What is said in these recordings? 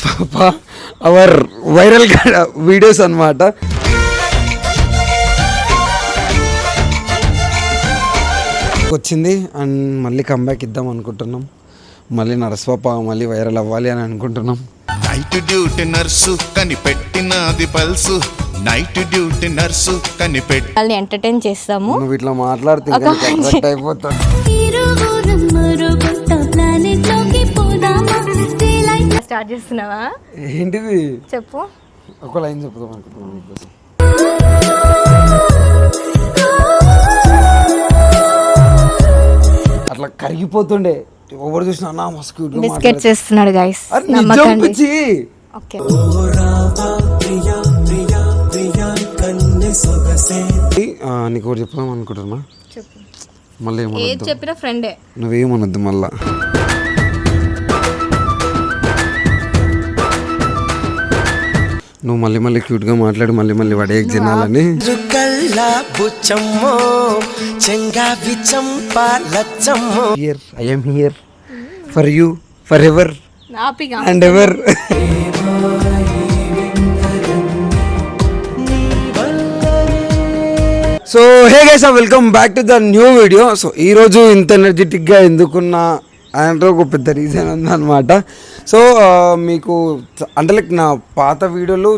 పాప hour viral videos అన్నమాట. వచ్చింది అండ్ మళ్ళీ కంబ్యాక్ ఇద్దాం అనుకుంటున్నాం. మళ్ళీ నర్స్ పాప మళ్ళీ వైరల్ అవ్వాలి అని అనుకుంటున్నాం. నైట్ డ్యూటీ నర్సు కనిపెట్టినది పల్సు, నైట్ డ్యూటీ నర్సు కనిపెట్టి వాళ్ళని ఎంటర్టైన్ చేస్తాము. నువ్వు ఇట్లా మాట్లాడితే అయిపోతా. స్టార్ట్ చేస్తున్నావా? ఏంటిది చెప్పు. ఒక లైన్ చెప్తాం అనుకుంటున్నాం మీకోసం. అట్లా కరిగిపోతుండే ఎవరు చూసినా అన్న మస్తు బిస్కెట్ చేస్తున్నాడు గైస్. ఓకే నీకు ఒకటి చెప్తాం అనుకుంటున్నా. చెప్పు. మళ్ళీ ఏది చెప్పినా ఫ్రెండే, నువ్వేమనొద్దు మళ్ళా. నువ్వు మళ్ళీ మళ్ళీ క్యూట్ గా మాట్లాడి మళ్ళీ వడేకి తినాలని. I am here for you for ever and ever. So hey guys, welcome back to the new video. So ఈరోజు ఇంత ఎనర్జెటిక్గా ఎందుకున్నా అంటే ఒక పెద్ద రీజన్ ఉందన్నమాట. సో మీకు అంటే లైక్ నా పాత వీడియోలు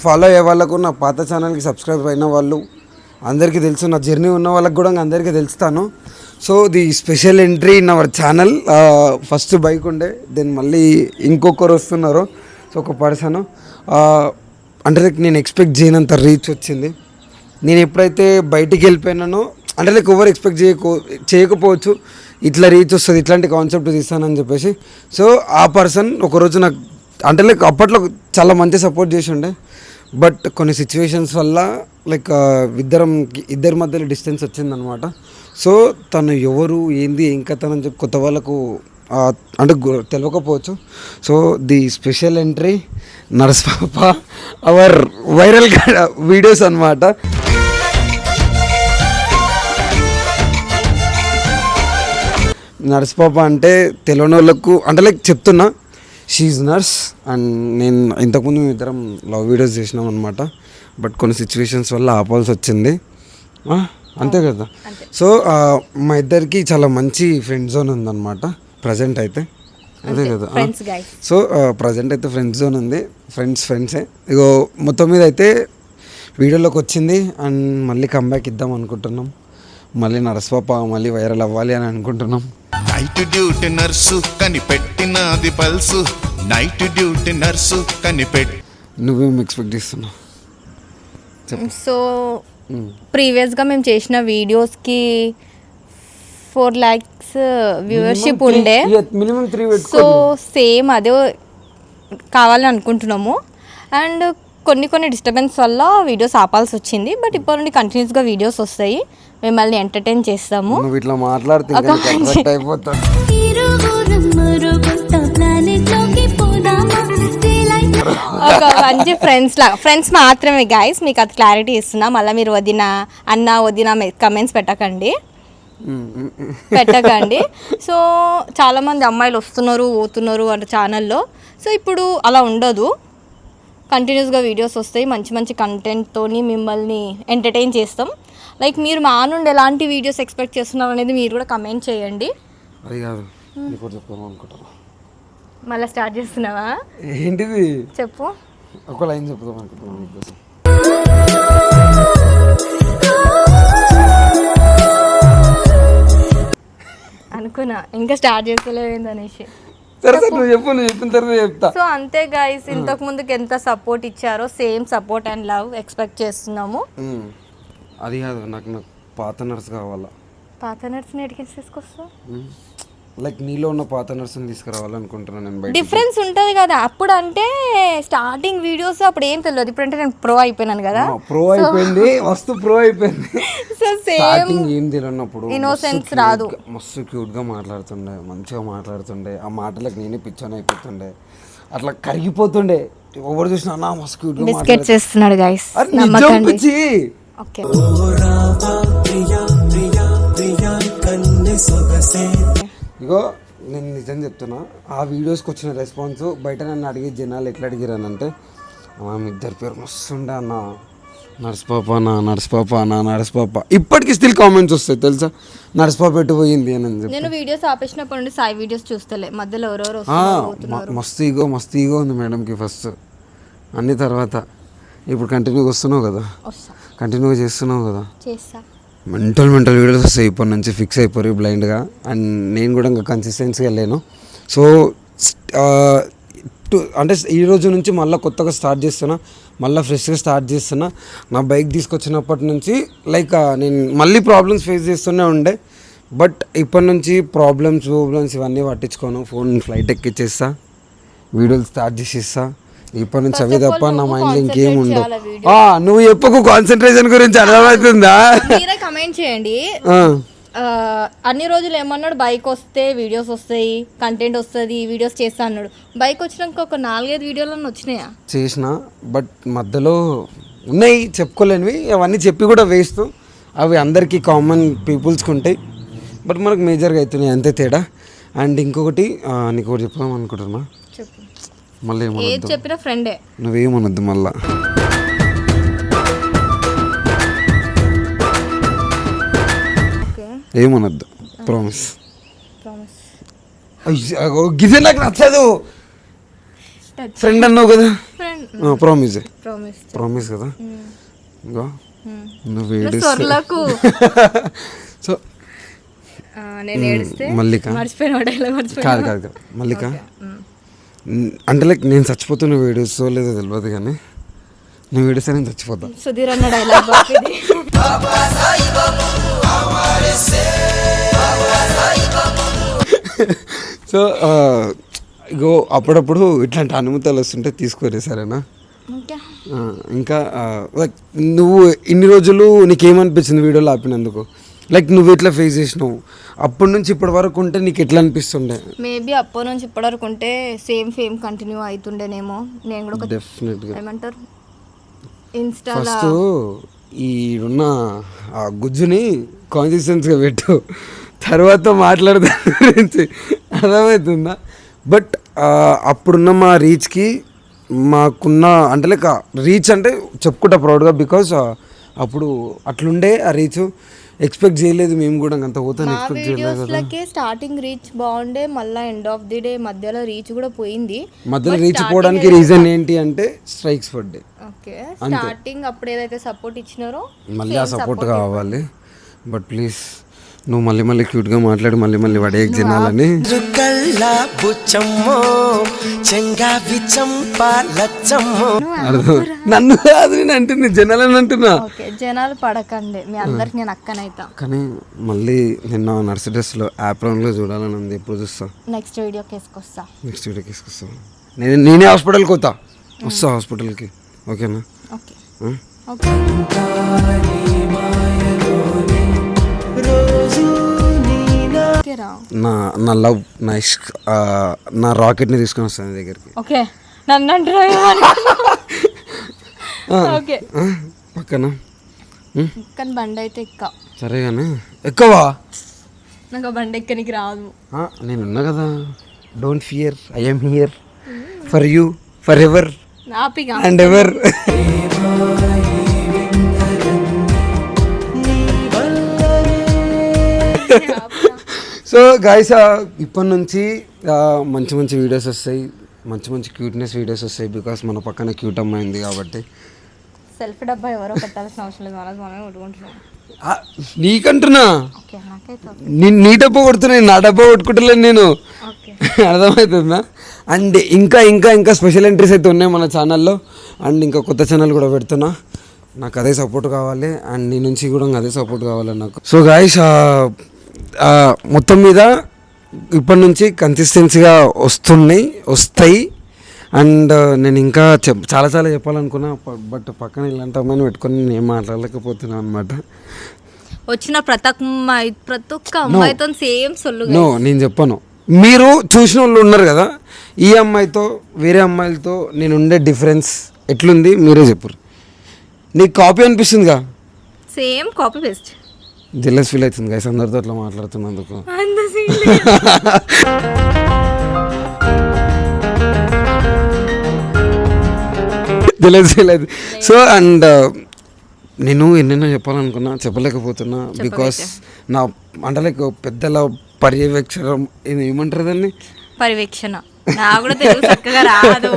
ఫాలో అయ్యే వాళ్ళకు, నా పాత ఛానల్కి సబ్స్క్రైబ్ అయిన వాళ్ళు అందరికీ తెలుసు, నా జర్నీ ఉన్న వాళ్ళకి కూడా అందరికీ తెలుస్తాను. So the special entry in our channel. First bike ఉండే, దెన్ మళ్ళీ ఇంకొకరు వస్తున్నారు. సో ఒక పర్సన్ అంటే లైక్ నేను ఎక్స్పెక్ట్ చేయనంత రీచ్ వచ్చింది. నేను ఎప్పుడైతే బయటికి వెళ్ళిపోయినానో అంటే లైక్ ఎవరు ఎక్స్పెక్ట్ చేయకపోవచ్చు ఇట్లా రీచ్ వస్తుంది, ఇట్లాంటి కాన్సెప్ట్ తీస్తానని చెప్పేసి. సో ఆ పర్సన్ ఒకరోజు నాకు అంటే లైక్ అప్పట్లో చాలా మంచి సపోర్ట్ చేసి ఉండే, బట్ కొన్ని సిచ్యువేషన్స్ వల్ల లైక్ ఇద్దరి మధ్యలో డిస్టెన్స్ వచ్చిందనమాట. సో తను ఎవరు ఏంది ఏం కథనని చెప్పి కొత్త వాళ్ళకు అంటే తెలియకపోవచ్చు. So the special entry nurse పాప అవర్ వైరల్ వీడియోస్ అన్నమాట. నర్స్ పాప అంటే తెలియని వాళ్ళకు అంటే లైక్ చెప్తున్నా, షీఈ్ నర్స్. అండ్ నేను ఇంతకుముందు మేము ఇద్దరం లవ్ వీడియోస్ చేసినాం అనమాట, బట్ కొన్ని సిచ్యువేషన్స్ వల్ల ఆపాల్సి వచ్చింది, అంతే కదా. సో మా ఇద్దరికి చాలా మంచి ఫ్రెండ్ జోన్ ఉందన్నమాట ప్రజెంట్ అయితే, అదే కదా. సో ప్రజెంట్ అయితే ఫ్రెండ్ జోన్ ఉంది, ఫ్రెండ్సే. ఇగో మొత్తం మీద అయితే వీడియోలోకి వచ్చింది అండ్ మళ్ళీ కంబ్యాక్ ఇద్దాం అనుకుంటున్నాం. మళ్ళీ నర్స్ పాప మళ్ళీ వైరల్ అవ్వాలి అని అనుకుంటున్నాం. నైట్ డ్యూటీ నర్సు కనిపెట్టినది పల్సు, నైట్ డ్యూటీ నర్సు కనిపెట్టి. నువ్వేం ఎక్స్పెక్ట్ చేస్తున్నావు? సో ప్రీవియస్గా మేము చేసిన వీడియోస్కి 4 lakhs వ్యూవర్షిప్ ఉండే. సో సేమ్ అదే కావాలని అనుకుంటున్నాము. అండ్ కొన్ని డిస్టర్బెన్స్ వల్ల వీడియోస్ ఆపాల్సి వచ్చింది, బట్ ఇప్పటి నుండి కంటిన్యూస్గా వీడియోస్ వస్తాయి, మిమ్మల్ని ఎంటర్టైన్ చేస్తాము. ఇట్లా మాట్లాడితే ఒక మంచి ఫ్రెండ్స్ మాత్రమే గైస్, మీకు అది క్లారిటీ ఇస్తున్నా. మళ్ళీ మీరు వదిన కమెంట్స్ పెట్టకండి. సో చాలామంది అమ్మాయిలు వస్తున్నారు పోతున్నారు అంటే ఛానల్లో. సో ఇప్పుడు అలా ఉండదు, కంటిన్యూస్గా వీడియోస్ వస్తాయి, మంచి కంటెంట్తో మిమ్మల్ని ఎంటర్టైన్ చేస్తాం. లైక్ మీరు మా నుండి ఎలాంటి వీడియోస్ ఎక్స్పెక్ట్ చేస్తున్నారు అనేది మీరు కూడా కమెంట్ చేయండి. మళ్ళీ స్టార్ట్ చేస్తున్నావా? ఏంటిది చెప్పు. ఒక లైన్ చెప్తాం అనుకుంటున్నాం మీకోసం. అనుకున్నా ఇంకా స్టార్ట్ చేస్తలేదనేసి. సో అంతే గైస్, ఇంతకు ముందుకు ఎంత సపోర్ట్ ఇచ్చారో same support and love expect చేస్తున్నాము. అది కాదు, నాకు పాత నర్స్ కావాలా. పాత నర్స్ ఎడికేసి తీసుకొస్తా, లైక్ నీలో ఉన్న పాత నర్స్ని తీసుకురావాలనుకుంటున్నాను నేను. డిఫరెన్స్ ఉంటుంది కదా, అప్పుడు అంటే స్టార్టింగ్ వీడియోస్ అప్పుడు ఏం తెలియదు, ఇప్పుడు అంటే నేను ప్రో అయిపోయినాను కదా. ప్రో అయిపోయింది. సో సేమ్ ఏం తెలియనప్పుడు ఇన్నోసెన్స్ రాదు. మస్తు క్యూట్గా మాట్లాడుతుండే, మంచిగా మాట్లాడుతుండే, ఆ మాటలకు నేనే పిచ్చోని అయిపోతుండే, అట్లా కరిగిపోతుండే. ఎవరు చూసినా అన్న మస్తు క్యూట్గా బిస్కెట్ చేస్తున్నాడు గైస్. ఓకే ఇగో నేను నిజం చెప్తున్నా, ఆ వీడియోస్కి వచ్చిన రెస్పాన్స్ బయట నన్ను అడిగే జనాలు ఎట్లా అడిగారనంటే, మీ ఇద్దరి పేరు మస్తుండే అన్న, నర్సుపాప అన్న, నర్సుపాప అన్న, నర్సుపాప. ఇప్పటికీ స్టిల్ కామెంట్స్ వస్తాయి తెలుసా, నర్సుపాప ఎటు పోయింది అని చెప్పి. నేను వీడియోస్ ఆపేసినప్పటి నుండి సాయి వీడియోస్ చూస్తలే, మధ్యలో ఎవరెవరు మస్తు ఈగో ఉంది మేడంకి ఫస్ట్, అన్ని తర్వాత. ఇప్పుడు కంటిన్యూగా వస్తున్నావు కదా, కంటిన్యూగా చేస్తున్నావు కదా, చేస్తా. మెంటల్ వీడియోస్ వస్తాయి ఇప్పటి నుంచి, ఫిక్స్ అయిపోయి బ్లైండ్గా. అండ్ నేను కూడా ఇంకా కన్సిస్టెన్సీగా లేను. సో అంటే ఈ రోజు నుంచి మళ్ళీ కొత్తగా స్టార్ట్ చేస్తున్నా, మళ్ళీ ఫ్రెష్గా స్టార్ట్ చేస్తున్నా. నా బైక్ తీసుకొచ్చినప్పటి నుంచి లైక్ నేను మళ్ళీ ప్రాబ్లమ్స్ ఫేస్ చేస్తూనే ఉండే, బట్ ఇప్పటి నుంచి ప్రాబ్లమ్స్ ఇవన్నీ పట్టించుకోను. ఫోన్ ఫ్లైట్ ఎక్కిచ్చేస్తా, వీడియోలు స్టార్ట్ చేసేస్తా. ఇప్పటి నుంచి అవి తప్ప నా మైండ్లో ఇంకేం ఉండవు. నువ్వు ఎప్పుడు కాన్సన్ట్రేషన్ గురించి అర్థమవుతుందా? మీరే కమెంట్ చేయండి. అన్ని రోజులు ఏమన్నాడు, బైక్ వస్తే వీడియోస్ వస్తాయి, కంటెంట్ వస్తుంది, వీడియోస్ చేస్తా అన్నాడు. బైక్ వచ్చినాక ఒక 4-5 వీడియోలన్నీ వచ్చినాయా? చేసిన, బట్ మధ్యలో ఉన్నాయి చెప్పుకోలేనివి, అవన్నీ చెప్పి కూడా వేస్ట్. అవి అందరికీ కామన్ పీపుల్స్కి ఉంటాయి, బట్ మనకు మేజర్గా అవుతున్నాయి అంతే తేడా. అండ్ ఇంకొకటి నీకు ఒకటి చెప్దాం అనుకుంటున్నా, చెప్పు. మళ్ళీ ఏది చెప్పినా ఫ్రెండే, నువ్వేమనొద్దు మళ్ళా. ఏమనొద్దు, ప్రామిస్. గిదే నాకు నచ్చదు. ఫ్రెండ్ అన్నావు కదా, ప్రామిస్ కదా. ఇంకో నువ్వు ఏడుస్తూ సో మల్లిక కాదు మల్లిక అంటే లైక్ నేను చచ్చిపోతున్న వీడియోస్ లేదో తెలియదు, కానీ నువ్వు ఏడిస్తే నేను చచ్చిపోతా. సుధీర్ అన్న డైలాగ్. సో ఇగో అప్పుడప్పుడు ఇట్లాంటి అనుమతులు వస్తుంటే తీసుకోరే, సరేనా? ఇంకా లైక్ నువ్వు ఇన్ని రోజులు నీకేమనిపించింది వీడియోలో ఆపినందుకు? లైక్ నువ్వు ఎట్లా ఫేస్ చేసినావు అప్పటి నుంచి ఇప్పటి వరకు ఉంటే నీకు ఎట్లా అనిపిస్తుండే? మేబీ అప్పటి నుంచి ఇప్పటి వరకు ఉంటే ఫేమ్ కంటిన్యూ అవుతుండేనేమో. నేను కూడా డెఫినెట్గా ఏమంటారు, ఇన్స్టా ఫస్ట్ ఈడున్న ఆ గుజ్జుని కాన్సిస్టెన్స్గా పెట్టు, తర్వాత మాట్లాడదా గురించి, అర్థమవుతుందా? బట్ అప్పుడున్న మా రీచ్కి మాకున్న అంటే లైక్ రీచ్ అంటే చెప్పుకుంటా ప్రౌడ్గా, బికాస్ అప్పుడు అట్లుండే ఆ రీచ్. ఎక్స్పెక్ట్ చేయలేదు మేము కూడా, అంత పోతాను ఎక్స్పెక్ట్ చేయలేదు కదా. స్టార్టింగ్ రీచ్ బాగుండే, మళ్ళీ ఎండ్ ఆఫ్ ది డే మధ్యలో రీచ్ కూడా పోయింది. మధ్యలో రీచ్ పోవడానికి రీజన్ ఏంటి అంటే స్ట్రైక్స్ పడ్డాయి. ఓకే, స్టార్టింగ్ అప్పుడు ఏదైతే సపోర్ట్ ఇచ్చినారో మళ్ళీ ఆ సపోర్ట్ కావాలి. బట్ ప్లీజ్ నువ్వు మళ్ళీ క్యూట్గా మాట్లాడి మళ్ళీ వడే తినాలని. నన్ను కాదు నేను అంటుంది, జనాలని అంటున్నా. జనాలు పడకండి, మీ అందరికి నేను అక్కనైతా. కానీ మళ్ళీ నిన్న నర్స్ డ్రెస్లో యాప్రాన్లో చూడాలని ఉంది, ఎప్పుడు చూస్తా. నెక్స్ట్ వీడియోకి వేసుకొస్తా. నేనే హాస్పిటల్కి వస్తా హాస్పిటల్కి, ఓకేనా? ఓకే. నా లవ్, నా ఇష్క్, నా రాకెట్ని తీసుకొని వస్తాను దగ్గరికి. ఓకే, నన్ను ఓకే పక్కన కానీ బండి అయితే ఎక్క. సరే కానీ ఎక్కువా, నాకు బండి ఎక్కనికి రాదు. నేనున్నా కదా, don't fear, I'm here for you for ever and ever. So guys ఇప్పటి నుంచి మంచి వీడియోస్ వస్తాయి, మంచి క్యూట్నెస్ వీడియోస్ వస్తాయి, బికాస్ మన పక్కన క్యూట్ అమ్మాయి ఉంది కాబట్టి. సెల్ఫ్ డబ్బా ఎవరో పెట్టాల్సిన అవసరం లేదు, మనమే కొట్టుకుంటున్నాం. నీకంటున్నా, నీ డబ్బా కొడుతున్నాయి, నా డబ్బా కొట్టుకుంటలేను నేను, అర్థమవుతుందా? అండ్ ఇంకా స్పెషల్ ఎంట్రీస్ అయితే ఉన్నాయి మన ఛానల్లో. అండ్ ఇంకా కొత్త ఛానల్ కూడా పెడుతున్నా, నాకు అదే సపోర్ట్ కావాలి. అండ్ నీ నుంచి కూడా అదే సపోర్ట్ కావాలి నాకు. సో గాయస్ మొత్తం మీద ఇప్పటి నుంచి కన్సిస్టెన్సీగా వస్తాయి. అండ్ నేను ఇంకా చాలా చెప్పాలనుకున్నా, బట్ పక్కన ఇలాంటి అమ్మాయిని పెట్టుకొని నేను మాట్లాడలేకపోతున్నాను అనమాట. వచ్చిన ప్రతి ఒక్క అమ్మాయితో సేమ్ సొల్లు. నేను చెప్పను, మీరు చూసిన వాళ్ళు ఉన్నారు కదా, ఈ అమ్మాయితో వేరే అమ్మాయిలతో నేను ఉండే డిఫరెన్స్ ఎట్లుంది మీరే చెప్పరు. నీకు కాపీ అనిపిస్తుందిగా? Same copy paste. Jealous feel అవుతుంది గైస్ అందరితో అట్లా మాట్లాడుతున్నందుకు. జెలస్ ఫీల్ అవుతుంది. సో అండ్ నేను ఎన్నెన్నో చెప్పాలనుకున్నా చెప్పలేకపోతున్నా బికాస్ నా అంటే లైక్ పెద్దల పర్యవేక్షణ ఏమంటారు దాన్ని పర్యవేక్షణ నాకు కూడా తెలుగు చక్కగా రాదు.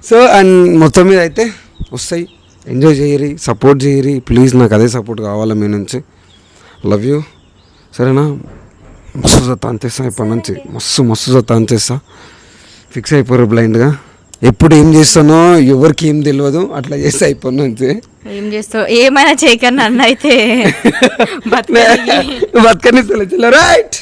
సో అండ్ మొత్తం మీద అయితే వస్తాయి, ఎంజాయ్ చేయరి, సపోర్ట్ చేయరి ప్లీజ్. నాకు అదే సపోర్ట్ కావాలా మీ నుంచి. లవ్ యూ సరేనా. మస్తు సత్తా అంచేస్తా ఇప్పటి నుంచి, మస్తు సత్తా అంచేస్తా. ఫిక్స్ అయిపోరు బ్లైండ్గా. ఎప్పుడు ఏం చేస్తానో ఎవరికి ఏం తెలియదు, అట్లా చేస్తే అయిపోయి నుంచి. ఏం చేస్తావు ఏమైనా చేయకన్నా అన్న అయితే బతకని రైట్.